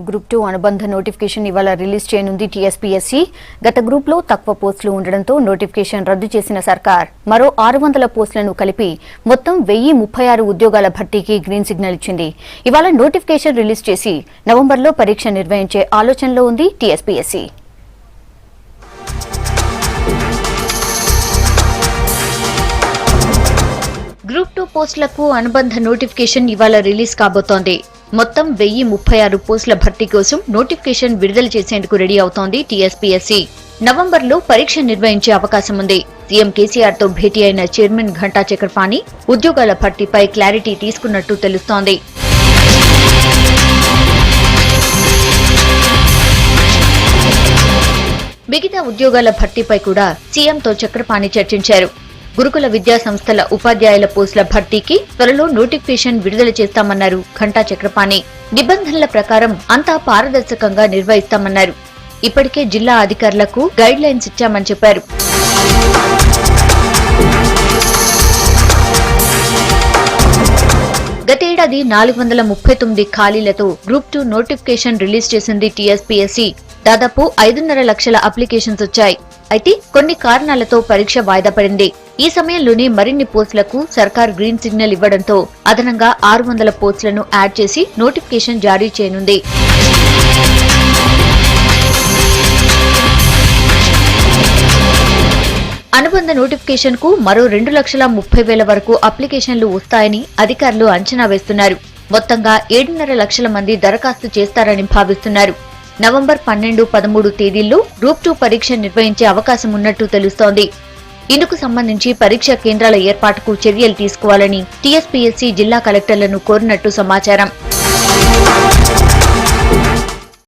Group 2 అనుబంధ notification ఇవాళ release చేయనుంది టీఎస్పీఎస్సీ. గత గ్రూప్ లో తక్కువ పోస్టులు ఉండడంతో నోటిఫికేషన్ రద్దు చేసిన సర్కార్ మరో 600 పోస్టులను కలిపి మొత్తం 1036 ఉద్యోగాల భర్తీకి గ్రీన్ సిగ్నల్ ఇచ్చింది. ఇవాళ నోటిఫికేషన్ రిలీజ్ చేసి నవంబర్లో పరీక్ష నిర్వహించే ఆలోచనలో ఉంది టీఎస్పీఎస్సీ. గ్రూప్ 2 పోస్టులకు అనుబంధ నోటిఫికేషన్ ఇవాళ రిలీజ్ కాబోతోంది. మొత్తం 1036 పోస్టుల భర్తీ కోసం నోటిఫికేషన్ విడుదల చేసేందుకు రెడీ అవుతోంది టీఎస్పీఎస్సీ. నవంబర్లో పరీక్ష నిర్వహించే అవకాశం ఉంది. సీఎం కేసీఆర్ తో భేటీ అయిన చైర్మన్ ఘంటా చక్రపాణి ఉద్యోగాల భర్తీపై క్లారిటీ తీసుకున్నట్టు తెలుస్తోంది. మిగతా ఉద్యోగాల భర్తీపై కూడా సీఎంతో చక్రపాణి చర్చించారు. గురుకుల విద్యా సంస్థల ఉపాధ్యాయుల పోస్టుల భర్తీకి త్వరలో నోటిఫికేషన్ విడుదల చేస్తామన్నారు ఘంటా చక్రపాణి. నిబంధనల ప్రకారం అంతా పారదర్శకంగా నిర్వహిస్తామన్నారు. ఇప్పటికే జిల్లా అధికారులకు గైడ్ లైన్స్ ఇచ్చామని చెప్పారు. గతేడాది 439 ఖాళీలతో గ్రూప్ 2 నోటిఫికేషన్ రిలీజ్ చేసింది టీఎస్పీఎస్సీ. దాదాపు 5.5 లక్షల అప్లికేషన్స్ వచ్చాయి. అయితే కొన్ని కారణాలతో పరీక్ష వాయిదా పడింది. ఈ సమయంలోనే మరిన్ని పోస్టులకు సర్కార్ గ్రీన్ సిగ్నల్ ఇవ్వడంతో అదనంగా 600 పోస్టులను యాడ్ చేసి నోటిఫికేషన్ జారీ చేయనుంది. అనుబంధ నోటిఫికేషన్ కు మరో 2,30,000 వరకు అప్లికేషన్లు వస్తాయని అధికారులు అంచనా వేస్తున్నారు. మొత్తంగా 7.5 లక్షల మంది దరఖాస్తు చేస్తారని భావిస్తున్నారు. నవంబర్ 12, 13 తేదీల్లో గ్రూప్ 2 పరీక్ష నిర్వహించే అవకాశం ఉన్నట్టు తెలుస్తోంది. ఇందుకు సంబంధించి పరీక్షా కేంద్రాల ఏర్పాటుకు చర్యలు తీసుకోవాలని టీఎస్పీఎస్సీ జిల్లా కలెక్టర్లను కోరినట్టు సమాచారం.